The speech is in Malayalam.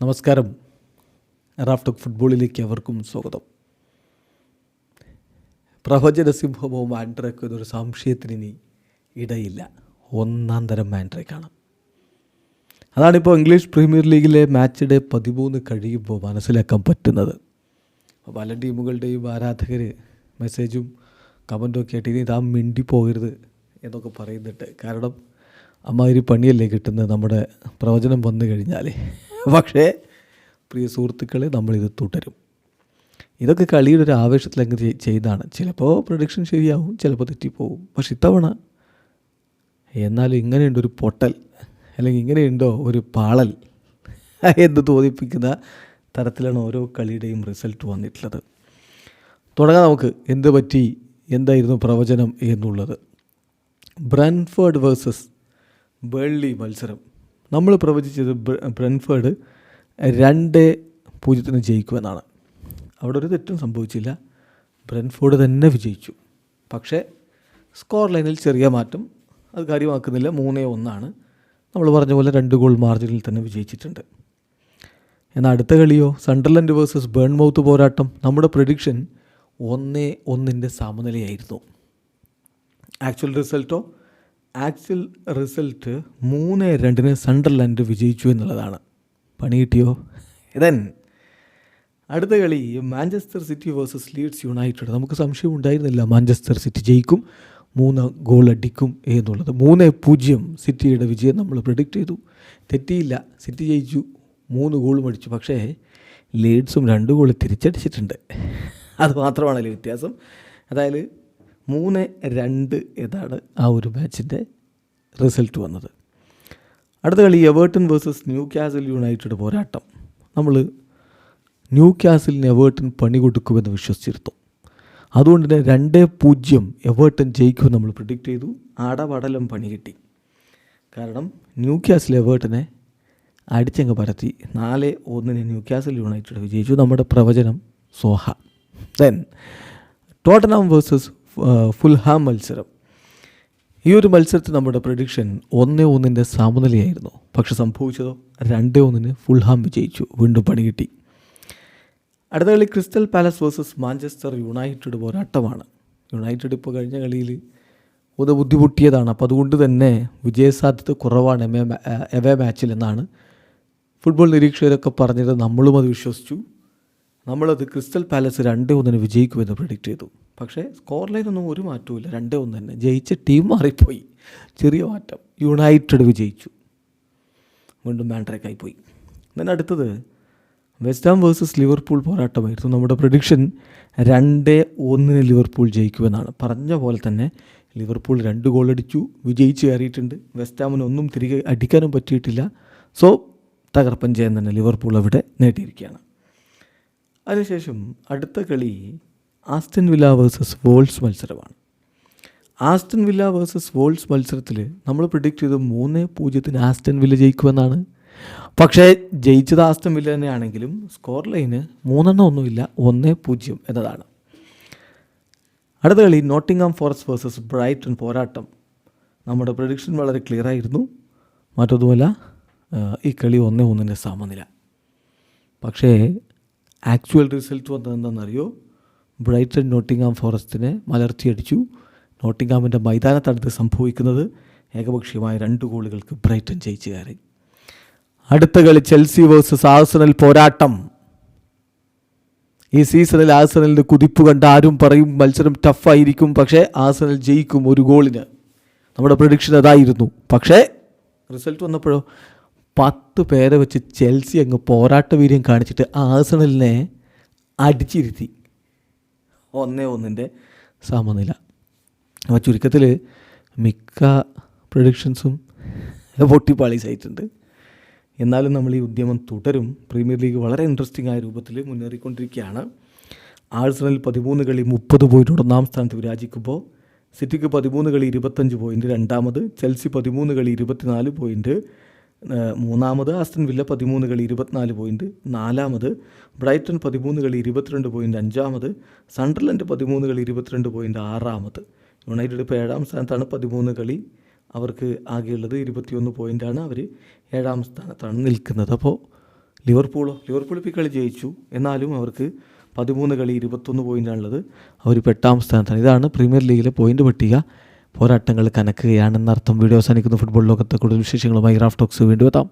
നമസ്കാരം. റാഫ് ടോക്ക് ഫുട്ബോളിലേക്ക് അവർക്കും സ്വാഗതം. പ്രവചന സിംഹമോ മാൻഡ്രേക്കോ എന്നൊരു സംശയത്തിന് ഇനി ഇടയില്ല. ഒന്നാം തരം മാൻഡ്രേക്കാണ്. അതാണിപ്പോൾ ഇംഗ്ലീഷ് പ്രീമിയർ ലീഗിലെ മാച്ച് ഡേ 13 കഴിയുമ്പോൾ മനസ്സിലാക്കാൻ പറ്റുന്നത്. പല ടീമുകളുടെയും ആരാധകർ മെസ്സേജും കമൻറ്റും ഒക്കെ ആയിട്ട് ഇനി താൻ മിണ്ടിപ്പോകരുത് എന്നൊക്കെ പറയുന്നുണ്ട്. കാരണം അമ്മാതിരി പണിയല്ലേ കിട്ടുന്നത് നമ്മുടെ പ്രവചനം വന്നു കഴിഞ്ഞാൽ. പക്ഷേ പ്രിയ സുഹൃത്തുക്കളെ, നമ്മളിത് തുടരും. ഇതൊക്കെ കളിയുടെ ഒരു ആവേശത്തിൽ അങ്ങ് ചെയ്യുന്നതാണ്. ചിലപ്പോൾ പ്രഡിക്ഷൻ ശരിയാവും, ചിലപ്പോൾ തെറ്റിപ്പോവും. പക്ഷെ ഇത്തവണ എന്നാലും ഇങ്ങനെയുണ്ടൊരു പൊട്ടൽ, അല്ലെങ്കിൽ ഇങ്ങനെയുണ്ടോ ഒരു പാളൽ എന്ന് തോന്നിപ്പിക്കുന്ന തരത്തിലാണ് ഓരോ കളിയുടെയും റിസൾട്ട് വന്നിട്ടുള്ളത്. തുടങ്ങാം നമുക്ക്. എന്ത് പറ്റി, എന്തായിരുന്നു പ്രവചനം എന്നുള്ളത്. ബ്രെൻഫോർഡ് വേഴ്സസ് ബേൺലി മത്സരം നമ്മൾ പ്രവചിച്ചത് ബ്രെൻഫോർഡ് 2-0 ജയിക്കുമെന്നാണ്. അവിടെ ഒരു തെറ്റും സംഭവിച്ചില്ല. ബ്രെൻഫോർഡ് തന്നെ വിജയിച്ചു. പക്ഷേ സ്കോർ ലൈനിൽ ചെറിയ മാറ്റം, അത് കാര്യമാക്കുന്നില്ല. 3-1 നമ്മൾ പറഞ്ഞ പോലെ 2 ഗോൾ മാർജിനിൽ തന്നെ വിജയിച്ചിട്ടുണ്ട്. എന്നാൽ അടുത്ത കളിയോ സണ്ടർലൻഡ് വേഴ്സസ് ബേൺമൗത്ത് പോരാട്ടം. നമ്മുടെ പ്രഡിക്ഷൻ 1-1 സമനിലയായിരുന്നു. ആക്ച്വൽ റിസൾട്ട് 3-2 സണ്ടർലൻഡ് വിജയിച്ചു എന്നുള്ളതാണ്. പണി കിട്ടിയോ? ദെൻ അടുത്ത കളി Manchester City versus Leeds United. നമുക്ക് സംശയം ഉണ്ടായിരുന്നില്ല മാഞ്ചസ്റ്റർ സിറ്റി ജയിക്കും, 3 ഗോൾ അടിക്കും എന്നുള്ളത്. 3-0 സിറ്റിയുടെ വിജയം നമ്മൾ പ്രെഡിക്റ്റ് ചെയ്തു. തെറ്റിയില്ല, സിറ്റി ജയിച്ചു, 3 ഗോളും അടിച്ചു. പക്ഷേ ലീഡ്സും 2 ഗോൾ തിരിച്ചടിച്ചിട്ടുണ്ട്. അത് മാത്രമാണല്ലോ വ്യത്യാസം. അതായത് 3-2 എന്നാണ് ആ ഒരു മാച്ചിൻ്റെ റിസൾട്ട് വന്നത്. അടുത്ത കളി Everton versus new castle United പോരാട്ടം. നമ്മൾ ന്യൂ കാസിലിന് എവേർട്ടൺ പണി കൊടുക്കുമെന്ന് വിശ്വസിച്ചിരുന്നു. അതുകൊണ്ട് തന്നെ 2-0 എവേർട്ടൺ ജയിക്കുമെന്ന് നമ്മൾ പ്രിഡിക്റ്റ് ചെയ്തു. ആടപടലം പണി കിട്ടി. കാരണം ന്യൂ കാസിൽ എവേർട്ടനെ അടിച്ചങ്ങ് പരത്തി. 4-1 ന്യൂ കാസിൽ യുണൈറ്റഡ് വിജയിച്ചു. നമ്മുടെ പ്രവചനം Soha. Then Tottenham versus Fulham മത്സരം. ഈ ഒരു മത്സരത്തിൽ നമ്മുടെ പ്രഡിക്ഷൻ 1-1 സമനിലയായിരുന്നു. പക്ഷെ സംഭവിച്ചതോ 2-1 ഫുൾഹാം വിജയിച്ചു. വീണ്ടും പണി കിട്ടി. അടുത്ത കളി crystal palace versus Manchester United പോരാട്ടമാണ്. യുണൈറ്റഡ് ഇപ്പോൾ കഴിഞ്ഞ കളിയിൽ ഒന്ന് ബുദ്ധിമുട്ടിയതാണ്. അപ്പോൾ അതുകൊണ്ട് തന്നെ വിജയസാധ്യത കുറവാണ് എവേ മാച്ചിൽ എന്നാണ് ഫുട്ബോൾ നിരീക്ഷകരൊക്കെ പറഞ്ഞത്. നമ്മളും അത് വിശ്വസിച്ചു. നമ്മളത് ക്രിസ്റ്റൽ പാലസ് 2-1 വിജയിക്കുമെന്ന് പ്രെഡിക്റ്റ് ചെയ്തു. പക്ഷേ സ്കോർ ലൈനൊന്നും ഒരു മാറ്റവും ഇല്ല. 2-1 തന്നെ. ജയിച്ച ടീം മാറിപ്പോയി, ചെറിയ മാറ്റം. യുണൈറ്റഡ് വിജയിച്ചു. വീണ്ടും മാൻഡ്രേക്കായി പോയി. then അടുത്തത് വെസ്റ്റ് ഹാം വേഴ്സസ് ലിവർപൂൾ പോരാട്ടമായിരുന്നു. നമ്മുടെ പ്രഡിക്ഷൻ 2-1 ലിവർപൂൾ ജയിക്കുമെന്നാണ്. പറഞ്ഞ പോലെ തന്നെ ലിവർപൂൾ 2 ഗോൾ അടിച്ചു, വിജയിച്ച് കയറിയിട്ടുണ്ട്. വെസ്റ്റ് ഹാമിന് ഒന്നും തിരികെ അടിക്കാനും പറ്റിയിട്ടില്ല. സോ തകർപ്പൻ ജയം തന്നെ ലിവർപൂൾ അവിടെ നേടിയിരിക്കുകയാണ്. അതിനുശേഷം അടുത്ത കളി ആസ്റ്റൺ വില്ല വേഴ്സസ് വോൾസ് മത്സരമാണ്. ആസ്റ്റൺ വില്ല വേഴ്സസ് വോൾസ് മത്സരത്തിൽ നമ്മൾ പ്രിഡിക്റ്റ് ചെയ്ത് 3-0 ആസ്റ്റൺ വില്ല ജയിക്കുമെന്നാണ്. പക്ഷേ ജയിച്ചത് ആസ്റ്റൺ വില്ല തന്നെയാണെങ്കിലും സ്കോർ ലൈന് 3-1 1-0 എന്നതാണ്. അടുത്ത കളി നോട്ടിംഗ്ഹാം ഫോറസ്റ്റ് വേഴ്സസ് ബ്രൈറ്റൺ പോരാട്ടം. നമ്മുടെ പ്രഡിക്ഷൻ വളരെ ക്ലിയർ ആയിരുന്നു. മറ്റൊന്നുമല്ല, ഈ കളി 1-1 സമനില. പക്ഷേ ആക്ച്വൽ റിസൾട്ട് വന്നതെന്താണെന്നറിയോ? ബ്രൈറ്റൺ നോട്ടിംഗ്ഹാം ഫോറസ്റ്റിനെ മലർത്തിയടിച്ചു. നോട്ടിംഗ്ഹാമിൻ്റെ മൈതാനത്തടുത്ത് സംഭവിക്കുന്നത് ഏകപക്ഷീയമായ 2 ഗോളുകൾക്ക് ബ്രൈറ്റൺ ജയിച്ചു കയറി. അടുത്ത കളി ചെൽസി വേഴ്സസ് ആഴ്സണൽ പോരാട്ടം. ഈ സീസണിൽ ആഴ്സണലിൻ്റെ കുതിപ്പ് കണ്ട് ആരും പറയും മത്സരം ടഫായിരിക്കും. പക്ഷേ ആഴ്സണൽ ജയിക്കും 1 ഗോളിന്. നമ്മുടെ പ്രഡിക്ഷൻ അതായിരുന്നു. പക്ഷേ റിസൾട്ട് വന്നപ്പോഴോ 10 പേരെ വെച്ച് ചെൽസി അങ്ങ് പോരാട്ട വീര്യം കാണിച്ചിട്ട് ആഴ്സണലിനെ അടിച്ചിരുത്തി. 1-1 സമനില. അപ്പോൾ ചുരുക്കത്തിൽ മിക്ക പ്രഡിക്ഷൻസും പൊട്ടിപ്പാളീസായിട്ടുണ്ട്. എന്നാലും നമ്മൾ ഈ ഉദ്യമം തുടരും. പ്രീമിയർ ലീഗ് വളരെ ഇൻട്രസ്റ്റിംഗ് ആയ രൂപത്തിൽ മുന്നേറിക്കൊണ്ടിരിക്കുകയാണ്. ആഴ്സണൽ 13 കളി 30 പോയിൻ്റ് 1-ാം സ്ഥാനത്ത് വിരാജിക്കുമ്പോൾ സിറ്റിക്ക് 13 കളി 25 പോയിൻ്റ് 2-ാമത്, ചെൽസി 13 കളി 24 പോയിൻ്റ് 3-ാമത്, ആസ്റ്റൺ വില്ല 13 കളി 24 പോയിൻ്റ് 4-ാമത്, ബ്രൈറ്റൺ 13 കളി 22 പോയിൻ്റ് 5-ാമത്, സണ്ടർലൻഡ് 13 കളി 22 പോയിൻ്റ് 6-ാമത്. യുണൈറ്റഡ് ഇപ്പോൾ 7-ാം സ്ഥാനത്താണ്. 13 കളി അവർക്ക് ആകെയുള്ളത് 21 പോയിൻ്റാണ്. അവർ 7-ാം സ്ഥാനത്താണ് നിൽക്കുന്നത്. അപ്പോൾ ലിവർപൂൾ ഇപ്പോൾ കളി ജയിച്ചു, എന്നാലും അവർക്ക് 13 കളി 21 പോയിൻ്റാണുള്ളത്. അവരിപ്പോൾ 8ാം സ്ഥാനത്താണ്. ഇതാണ് പ്രീമിയർ ലീഗിലെ പോയിൻ്റ് പട്ടിക. പോരാട്ടങ്ങൾ കനക്കുകയാണെന്നർത്ഥം. വീഡിയോ അവസാനിക്കുന്നു. ഫുട്ബോൾ ലോകത്തെ കൂടുതൽ വിശേഷങ്ങളുമായി റാഫ് ടോക്സ് വീണ്ടും എത്താം.